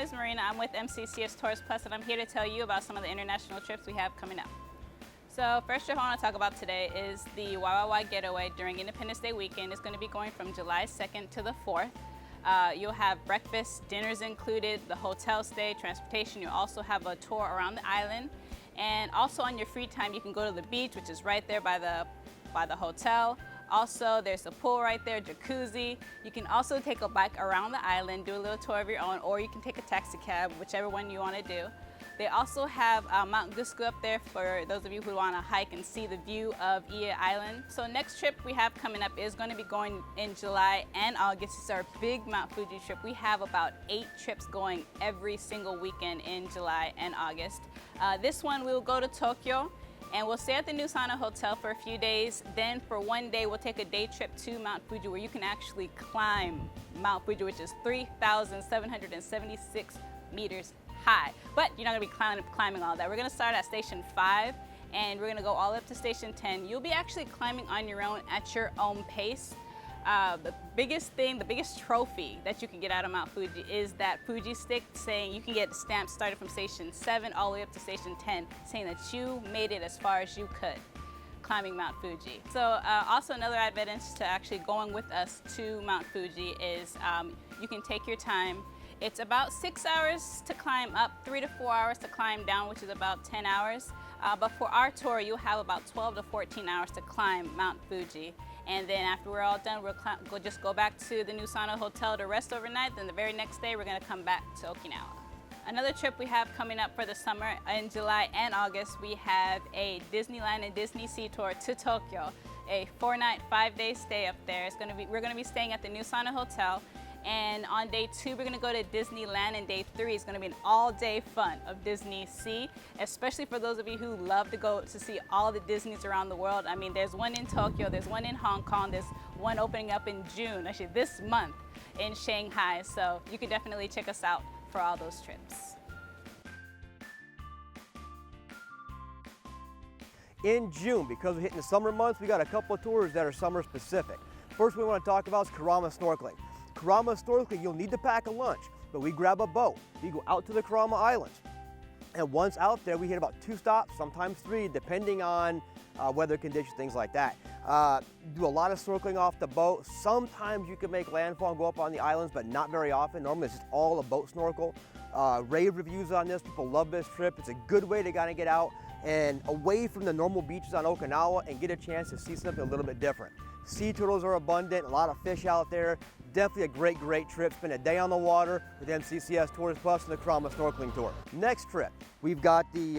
is Marina. I'm with MCCS Tours Plus, and I'm here to tell you about some of the international trips we have coming up. So first trip I want to talk about today is the YYY Getaway during Independence Day weekend. It's going to be going from July 2nd to the 4th. You'll have breakfast, dinners included, the hotel stay, transportation. You'll also have a tour around the island. And also on your free time, you can go to the beach, which is right there by the hotel. Also, there's a pool right there, jacuzzi. You can also take a bike around the island, do a little tour of your own, or you can take a taxi cab, whichever one you want to do. They also have Mount Gusku up there for those of you who want to hike and see the view of Iya Island. So next trip we have coming up is going to be going in July and August. It's our big Mount Fuji trip. We have about 8 trips going every single weekend in July and August. This one we'll go to Tokyo, and we'll stay at the Nusana Hotel for a few days. Then for one day, we'll take a day trip to Mount Fuji, where you can actually climb Mount Fuji, which is 3,776 meters high. But you're not gonna be climbing all that. We're gonna start at Station 5, and we're gonna go all up to Station 10. You'll be actually climbing on your own at your own pace. The biggest thing, the biggest trophy that you can get out of Mount Fuji is that Fuji stick, saying you can get stamps started from Station 7 all the way up to Station 10, saying that you made it as far as you could climbing Mount Fuji. So also another advantage to actually going with us to Mount Fuji is you can take your time. It's about 6 hours to climb up, 3 to 4 hours to climb down, which is about 10 hours. But for our tour, you'll have about 12 to 14 hours to climb Mount Fuji. And then after we're all done, we'll just go back to the Nusana Hotel to rest overnight. Then the very next day, we're gonna come back to Okinawa. Another trip we have coming up for the summer in July and August, we have a Disneyland and Disney Sea Tour to Tokyo. A 4-night, 5-day stay up there. We're gonna be staying at the Nusana Hotel. And on day 2, we're gonna go to Disneyland, and day 3 is gonna be an all-day fun of Disney Sea, especially for those of you who love to go to see all the Disneys around the world. I mean, there's one in Tokyo, there's one in Hong Kong, there's one opening up in June, actually this month in Shanghai. So you can definitely check us out for all those trips. In June, because we're hitting the summer months, we got a couple of tours that are summer specific. First we want to talk about is Kurama snorkeling. Kurama snorkeling, you'll need to pack a lunch, but we grab a boat. We go out to the Kurama Islands. And once out there, we hit about 2 stops, sometimes 3, depending on weather conditions, things like that. Do a lot of snorkeling off the boat. Sometimes you can make landfall and go up on the islands, but not very often. Normally it's just all a boat snorkel. Rave reviews on this. People love this trip. It's a good way to kind of get out and away from the normal beaches on Okinawa and get a chance to see something a little bit different. Sea turtles are abundant, a lot of fish out there. Definitely a great trip. Spend a day on the water with MCCS Tours Plus and the Kurama snorkeling tour. Next trip, we've got the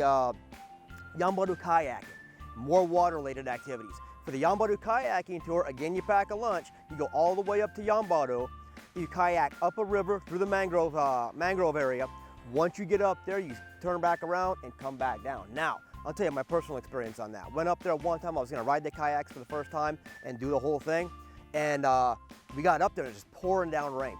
Yambaru kayaking, more water-related activities. For the Yambaru kayaking tour, again, you pack a lunch, you go all the way up to Yambaru, you kayak up a river through the mangrove area. Once you get up there, you turn back around and come back down. Now, I'll tell you my personal experience on that. Went up there one time, I was gonna ride the kayaks for the first time and do the whole thing. And we got up there, just pouring down rain.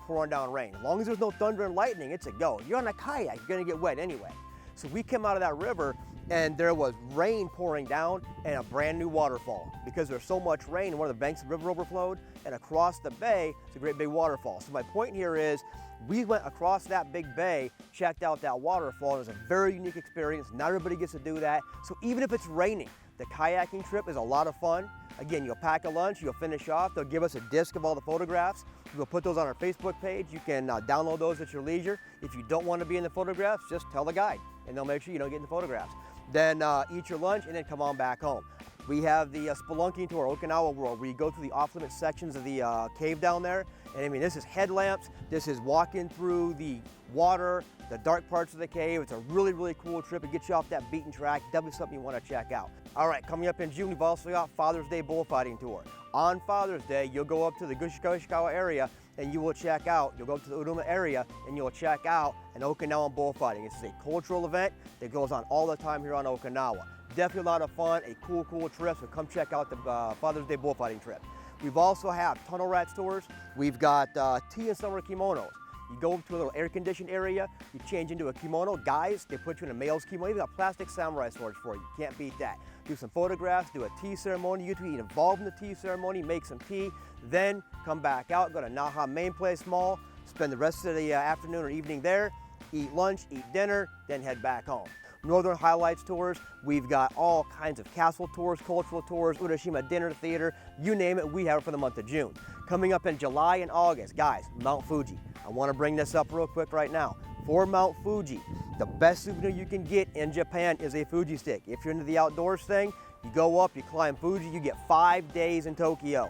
As long as there's no thunder and lightning, it's a go. You're on a kayak, you're gonna get wet anyway. So we came out of that river and there was rain pouring down and a brand new waterfall. Because there's so much rain, one of the banks of the river overflowed, and across the bay, it's a great big waterfall. So my point here is, we went across that big bay, checked out that waterfall, and it was a very unique experience. Not everybody gets to do that. So even if it's raining, the kayaking trip is a lot of fun. Again, you'll pack a lunch, you'll finish off, they'll give us a disc of all the photographs. We'll put those on our Facebook page. You can download those at your leisure. If you don't want to be in the photographs, just tell the guide and they'll make sure you don't get in the photographs. Then eat your lunch and then come on back home. We have the spelunking tour, Okinawa World, where you go through the off-limit sections of the cave down there. And I mean, this is headlamps, this is walking through the water, the dark parts of the cave. It's a really cool trip. It gets you off that beaten track. Definitely something you want to check out. All right, coming up in June, we've also got Father's Day bullfighting tour. On Father's Day, you'll go up to the Ishikawa area and you will check out, you'll go to the Uruma area and you'll check out an Okinawan bullfighting. It's a cultural event that goes on all the time here on Okinawa. Definitely a lot of fun, a cool trip, so come check out the Father's Day bullfighting trip. We've also have tunnel rat stores. We've got tea and summer kimonos. You go to a little air-conditioned area, you change into a kimono. Guys, they put you in a male's kimono. Even got plastic samurai swords for you. You can't beat that. Do some photographs, do a tea ceremony. You get to be involved in the tea ceremony, make some tea, then come back out, go to Naha Main Place Mall, spend the rest of the afternoon or evening there, eat lunch, eat dinner, then head back home. Northern Highlights Tours, we've got all kinds of castle tours, cultural tours, Urashima Dinner Theater, you name it, we have it for the month of June. Coming up in July and August, guys, Mount Fuji. I want to bring this up real quick right now. For Mount Fuji, the best souvenir you can get in Japan is a Fuji stick. If you're into the outdoors thing, you go up, you climb Fuji, you get 5 days in Tokyo.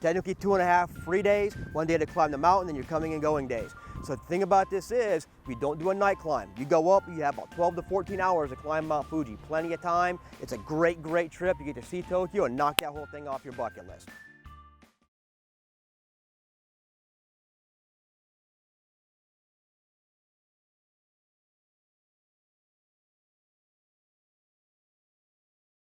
Technically 2.5 free days, 1 day to climb the mountain, then you're coming and going days. So the thing about this is, we don't do a night climb. You go up, you have about 12 to 14 hours to climb Mount Fuji. Plenty of time. It's a great, great trip. You get to see Tokyo and knock that whole thing off your bucket list.